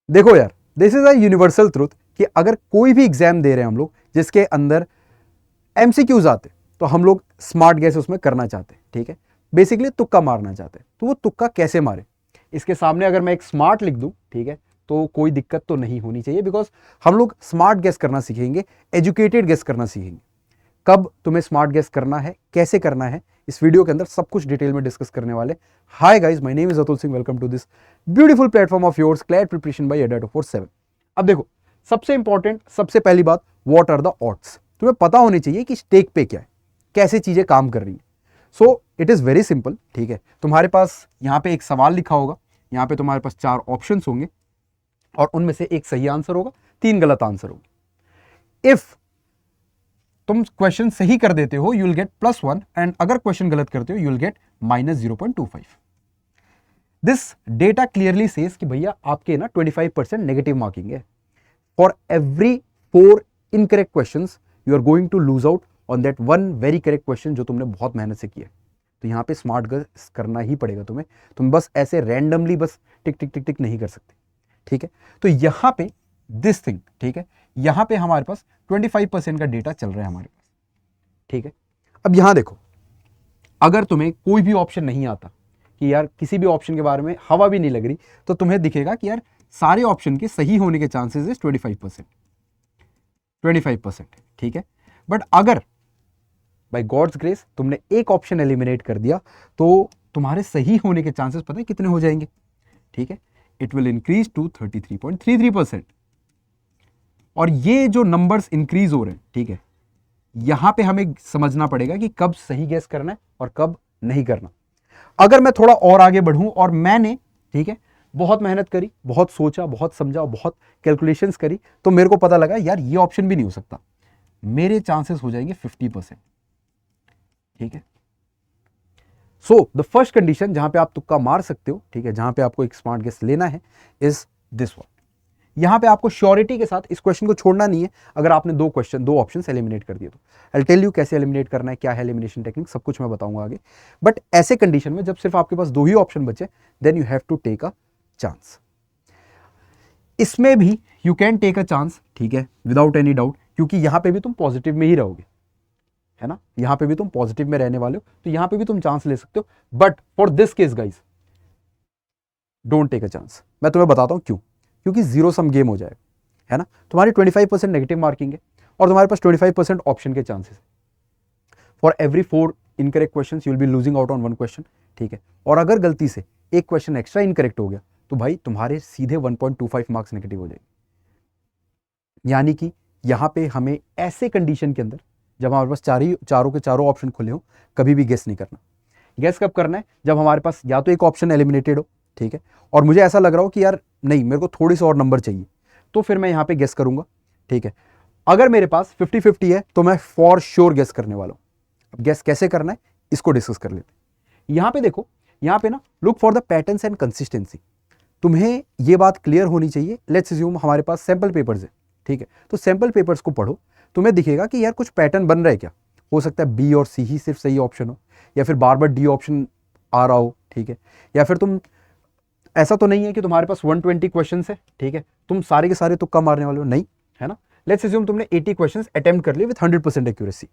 देखो यार, this is a universal truth कि अगर कोई भी एग्जाम दे रहे हैं हम लोग जिसके अंदर एमसीक्यूज आते, तो हम लोग स्मार्ट गैस उसमें करना चाहते हैं, ठीक है। बेसिकली तुक्का मारना चाहते हैं। तो वो तुक्का कैसे मारे, इसके सामने अगर मैं एक स्मार्ट लिख दूं, ठीक है, तो कोई दिक्कत तो नहीं होनी चाहिए, बिकॉज हम लोग स्मार्ट गैस करना सीखेंगे, एजुकेटेड गैस करना सीखेंगे। कब तुम्हें स्मार्ट गैस करना है, कैसे करना है, इस वीडियो के अंदर सब कुछ डिटेल में डिस्कस करने वाले। Hi guys, my name is Atul Singh, welcome to this beautiful platform of yours, CLAT preparation by Adda 247। अब देखो, सबसे इंपॉर्टेंट, सबसे पहली बात, व्हाट आर द ऑड्स। तुम्हें पता होनी चाहिए कि स्टेक पे क्या है, कैसे चीजें काम कर रही है। So it is very simple, ठीक है। तुम्हारे पास यहाँ पे एक सवाल लिखा होगा, यहाँ पे तुम्हारे पास 4 ऑप्शंस होंगे और उनमें से एक सही आंसर होगा, 3 गलत आंसर होंगे। इफ तुम क्वेश्चन सही कर देते हो यू विल गेट +1, एंड अगर क्वेश्चन गलत करते हो you will get -0.25। This data clearly says कि भैया आपके ना 25% नेगेटिव मार्किंग है। For every 4 incorrect questions you are going to lose out on that 1 very correct question जो तुमने बहुत मेहनत से किया। तो यहाँ पे स्मार्ट गैस करना ही पड़ेगा तुम्हें। तुम बस ऐसे रैंडमली बस टिक टिक टिक टिक नहीं कर सकते, ठीक है। तो यहाँ पे दिस थिंग, ठीक है, यहाँ पे हमारे पास 25% का डेटा चल रहा है हमारे पास, ठीक है। अब यहाँ देखो, अगर तुम्हें कोई भी ऑप्शन नहीं आता, कि यार किसी भी ऑप्शन के बारे में हवा भी नहीं लग रही, तो तुम्हें दिखेगा कि यार सारे ऑप्शन के सही होने के चांसेस है 25%, ठीक है। बट अगर बाय गॉड्स ग्रेस तुमने एक ऑप्शन एलिमिनेट कर दिया, तो तुम्हारे सही होने के चांसेस पता है कितने हो जाएंगे, ठीक है। It will increase to 33.33%। और ये जो नंबर्स इंक्रीज हो रहे हैं, ठीक है, यहां पे हमें समझना पड़ेगा कि कब सही गैस करना है और कब नहीं करना। अगर मैं थोड़ा और आगे बढ़ूं और मैंने, ठीक है, बहुत मेहनत करी, बहुत सोचा, बहुत समझा, बहुत कैलकुलेशंस करी, तो मेरे को पता लगा यार ये ऑप्शन भी नहीं हो सकता, मेरे चांसेस हो जाएंगे 50%, ठीक है। सो द फर्स्ट कंडीशन जहां पे आप तुक्का मार सकते हो, ठीक है, जहां पे आपको एक स्मार्ट गैस लेना है, इज दिस वन। यहां पे आपको श्योरिटी के साथ इस क्वेश्चन को छोड़ना नहीं है। अगर आपने 2 ऑप्शंस एलिमिनेट कर दिए तो आई टेल यू कैसे एलिमिनेट करना है, क्या है एलिमिनेशन टेक्निक, सब कुछ मैं बताऊंगा आगे। बट ऐसे कंडीशन में जब सिर्फ आपके पास 2 ही ऑप्शन बचे, then you have to take a chance. इसमें भी you can take a chance, ठीक है, विदाउट एनी डाउट, क्योंकि यहां पे भी तुम पॉजिटिव में ही रहोगे, है ना। यहां पे भी तुम पॉजिटिव में रहने वाले हो, तो यहां पे भी तुम चांस ले सकते हो। But for this case guys, don't take a chance. मैं तुम्हें बताता हूं क्यों। क्योंकि जीरो सम गेम हो जाएगा, है ना। तुम्हारी 25% नेगेटिव मार्किंग है और तुम्हारे पास 25% ऑप्शन के चांसेस है। For every 4 incorrect question you will be losing out on 1 question, ठीक है। और अगर गलती से एक क्वेश्चन एक्स्ट्रा इनकरेक्ट हो गया, तो भाई तुम्हारे सीधे 1.25 मार्क्स नेगेटिव हो जाएंगे। यानी कि यहां पे हमें ऐसे कंडीशन के अंदर, जब हमारे पास चारों के चारों ऑप्शन खुले हो, कभी भी गेस नहीं करना। गेस कब करना है, जब हमारे पास या तो एक ऑप्शन एलिमिनेटेड हो, ठीक है, और मुझे ऐसा लग रहा हो कि यार नहीं, मेरे को थोड़ी सी और नंबर चाहिए, तो फिर मैं यहां पे गेस करूंगा, ठीक है। अगर मेरे पास 50-50 है, तो मैं फॉर श्योर गेस करने वाला हूं। अब गेस कैसे करना है, इसको डिस्कस कर लेते हैं। यहां पे देखो, यहां पे ना look for the patterns and consistency. तुम्हें ये बात क्लियर होनी चाहिए। लेट्स अज्यूम हमारे पास सैंपल पेपर्स है, ठीक है। तो सैंपल पेपर्स को पढ़ो, तुम्हें दिखेगा कि यार कुछ पैटर्न बन रहा है क्या। हो सकता है बी और सी ही सिर्फ सही ऑप्शन हो, या फिर बार बार डी ऑप्शन आ रहा हो, ठीक है। या फिर तुम, ऐसा तो नहीं है कि तुम्हारे पास 120 क्वेश्चन है, ठीक है, तुम सारे के सारे तुक्का मारने वाले हो, नहीं, है ना। लेट्स अज्यूम तुमने 80 क्वेश्चन अटेम्प्ट कर लिए विथ 100% एक्यूरेसी।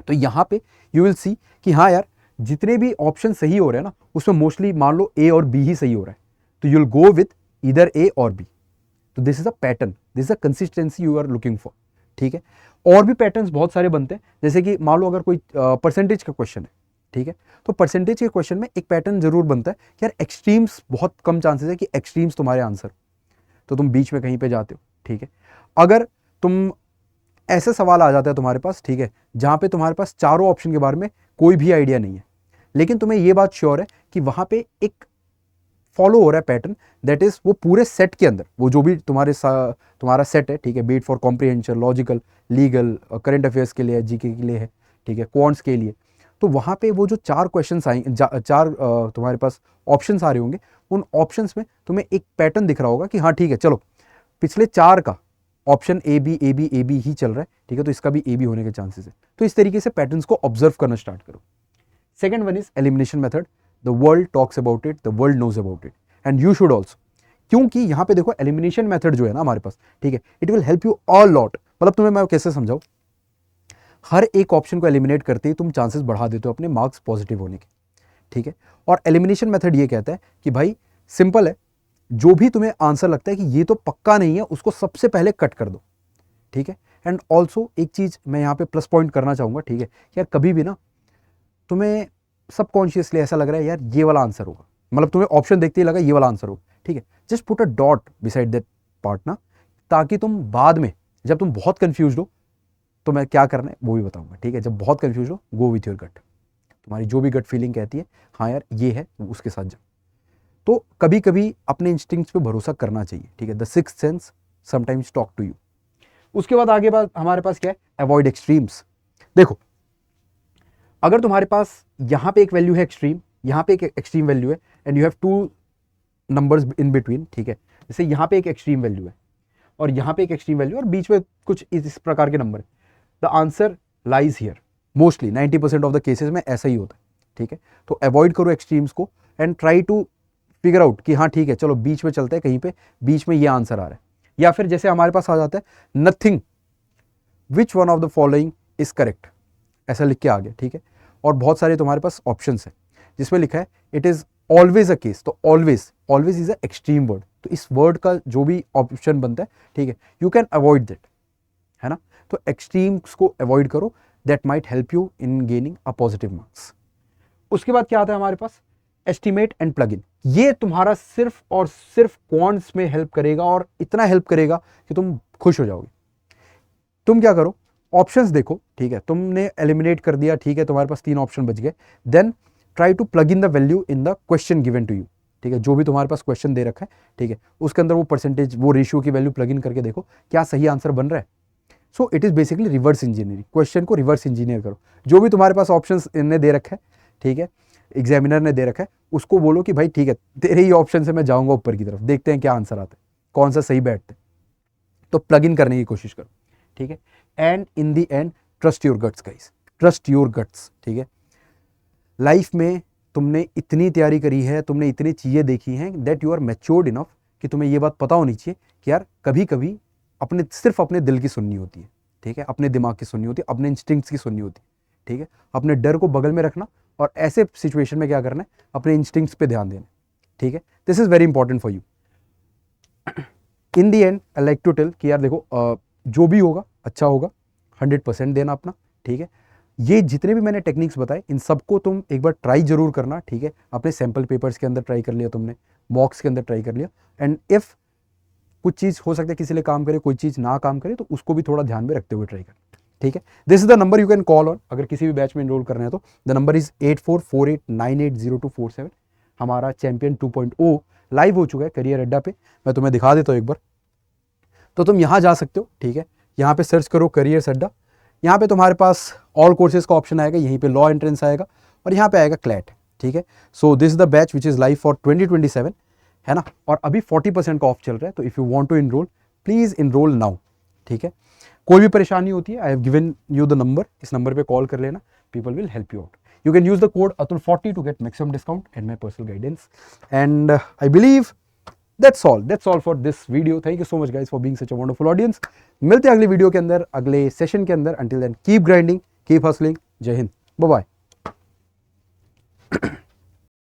तो यहां पे यू विल सी कि हाँ यार, जितने भी ऑप्शन सही हो रहे हैं ना, उसमें मोस्टली मान लो ए और बी ही सही हो रहा है, तो यू विल गो विथ इधर ए और बी। तो this is a pattern, this is a consistency you are looking for, ठीक है। और भी पैटर्न्स बहुत सारे बनते हैं, जैसे कि मान लो अगर कोई परसेंटेज का क्वेश्चन है, ठीक है, तो परसेंटेज के क्वेश्चन में एक पैटर्न जरूर बनता है कि यार एक्सट्रीम्स, बहुत कम चांसेस है कि एक्सट्रीम्स तुम्हारे आंसर, तो तुम बीच में कहीं पे जाते हो, ठीक है। अगर तुम, ऐसे सवाल आ जाता है तुम्हारे पास, ठीक है, जहां पे तुम्हारे पास चारों ऑप्शन के बारे में कोई भी आइडिया नहीं है, लेकिन तुम्हें यह बात श्योर है कि वहां पे एक फॉलो हो रहा है पैटर्न, दैट इज वो पूरे सेट के अंदर, वो जो भी तुम्हारा सेट है, ठीक है, be it for comprehension, logical, legal, current affairs के लिए, जीके के लिए है, ठीक है, क्वांट्स के लिए। तो वहां पे वो जो 4 क्वेश्चन आएंगे, 4 तुम्हारे पास ऑप्शंस आ रहे होंगे, उन ऑप्शंस में तुम्हें एक पैटर्न दिख रहा होगा कि हाँ ठीक है, चलो पिछले 4 का option A B A B A B ही चल रहा है, ठीक है, तो इसका भी ए बी होने के चांसेस है। तो इस तरीके से पैटर्न्स को ऑब्जर्व करना स्टार्ट करो। Second one is elimination method. The world talks about it, the world knows about it, and you should also. क्योंकि यहाँ पे देखो एलिमिनेशन मेथड जो है ना हमारे पास, ठीक है, it will help you a lot. मतलब तुम्हें मैं कैसे समझाऊं, हर एक ऑप्शन को एलिमिनेट करते ही तुम चांसेस बढ़ा देते हो अपने मार्क्स पॉजिटिव होने के, ठीक है। और एलिमिनेशन मेथड ये कहता है कि भाई सिंपल है, जो भी तुम्हें आंसर लगता है कि ये तो पक्का नहीं है, उसको सबसे पहले कट कर दो, ठीक है। एंड ऑल्सो एक चीज मैं यहाँ पे प्लस पॉइंट करना चाहूंगा, ठीक है, यार कभी भी ना तुम्हें सबकॉन्शियसली ऐसा लग रहा है यार ये वाला आंसर होगा, मतलब तुम्हें ऑप्शन देखते ही लगा ये वाला आंसर होगा, ठीक है, just put a dot beside that part ना, ताकि तुम बाद में जब तुम बहुत कंफ्यूज हो तो मैं क्या करना है वो भी बताऊंगा, ठीक है। जब बहुत कंफ्यूज हो, गो विथ योर गट, तुम्हारी जो भी गट फीलिंग कहती है हाँ यार ये है, उसके साथ जाओ। तो कभी कभी अपने इंस्टिंक्ट्स पे भरोसा करना चाहिए, ठीक है। The sixth sense sometimes talk to you. उसके बाद आगे बात हमारे पास क्या है, अवॉइड एक्सट्रीम्स। देखो अगर तुम्हारे पास यहां पे एक वैल्यू है एक्सट्रीम, यहां पे एक एक्सट्रीम वैल्यू है, and you have two numbers in between, ठीक है, जैसे यहां पे एक एक्सट्रीम वैल्यू है और यहां पे एक एक्सट्रीम वैल्यू और बीच में कुछ इस प्रकार के नंबर है, the answer lies here. Mostly 90% of the cases में ऐसा ही होता है, ठीक है। तो अवॉइड करो एक्सट्रीम्स को and try to figure out कि हाँ ठीक है चलो बीच में चलते हैं, कहीं पे बीच में ये आंसर आ रहा है। या फिर जैसे हमारे पास आ जाता है nothing which one of the following is correct, ऐसा लिख के आ गया, ठीक है। और बहुत सारे तुम्हारे पास ऑप्शंस है जिसमें लिखा है it is always a case, तो always, always is a extreme word, तो इस वर्ड का जो भी ऑप्शन बनता है, ठीक है, यू कैन अवॉइड दैट, है ना। तो एक्सट्रीम्स को अवॉइड करो, that might help you in gaining a positive marks. उसके बाद क्या आता है हमारे पास, एस्टिमेट एंड प्लग इन। ये तुम्हारा सिर्फ और सिर्फ क्वांट्स में हेल्प करेगा और इतना हेल्प करेगा कि तुम खुश हो जाओगे। तुम क्या करो, ऑप्शंस देखो, ठीक है, तुमने एलिमिनेट कर दिया, ठीक है, तुम्हारे पास 3 ऑप्शन बच गए, then try to plug in the value in the question given to you, ठीक है, जो भी तुम्हारे पास क्वेश्चन दे रखा है, ठीक है, उसके अंदर वो परसेंटेज, वो रेशियो की वैल्यू प्लग इन करके देखो क्या सही आंसर बन रहा है। So it is basically reverse engineering, question को रिवर्स इंजीनियर करो। जो भी तुम्हारे पास ऑप्शन इनने दे रखा है, ठीक है, एग्जामिनर ने दे रखा है, उसको बोलो कि भाई ठीक है तेरे ही ऑप्शन से मैं जाऊंगा ऊपर की तरफ, देखते हैं क्या आंसर आता है, कौन सा सही बैठता है, तो प्लग इन करने की कोशिश करो, ठीक है। And in the end trust your guts guys, trust your guts, ठीक है। लाइफ में तुमने इतनी तैयारी करी है, तुमने इतनी चीज़ें देखी हैं that you are matured enough कि तुम्हें ये बात पता होनी चाहिए कि यार कभी कभी अपने सिर्फ अपने दिल की सुननी होती है, ठीक है, अपने दिमाग की सुननी होती है, अपने इंस्टिंक्ट्स की सुननी होती है, ठीक है। अपने डर को बगल में रखना और ऐसे सिचुएशन में क्या करना है, अपने इंस्टिंक्ट्स पे ध्यान देना, ठीक है। This is very important for you. In the end I like to tell कि यार देखो जो भी होगा अच्छा होगा, 100% देना अपना, ठीक है। ये जितने भी मैंने टेक्निक्स बताए इन सबको तुम एक बार ट्राई जरूर करना, ठीक है। अपने सैम्पल पेपर्स के अंदर ट्राई कर लिया तुमने, मॉक्स के अंदर ट्राई कर लिया, एंड इफ कुछ चीज़ हो सकता है किसी लिए काम करे, कोई चीज़ ना काम करे, तो उसको भी थोड़ा ध्यान में रखते हुए ट्राई करना, ठीक है। This is the number you can call on, अगर किसी भी बैच में इनरोल करना है तो द नंबर इज 8448980247। हमारा चैंपियन 2.0 लाइव हो चुका है करियर अड्डा पे, मैं तुम्हें दिखा देता हूँ एक बार। तो तुम यहाँ जा सकते हो, ठीक है, यहाँ पे सर्च करो करियर अड्डा, यहाँ पे तुम्हारे पास ऑल कोर्सेज का ऑप्शन आएगा, यहीं पे लॉ एंट्रेंस आएगा और यहाँ पे आएगा क्लैट, ठीक है। So this is the batch which is live for 2027, है ना। और अभी 40% का ऑफ चल रहा है, तो if you want to enrol please enrol now, ठीक है। कोई भी परेशानी होती है, I have given you the number, इस नंबर पे कॉल कर लेना, people will help you out. You can use the code अतुल40 to get maximum discount and my personal guidance, and I believe that's all for this video. Thank you so much guys for being such a wonderful audience. मिलते हैं अगले video के अंदर, अगले session के अंदर. Until then keep grinding, keep hustling. जय Hind, bye bye.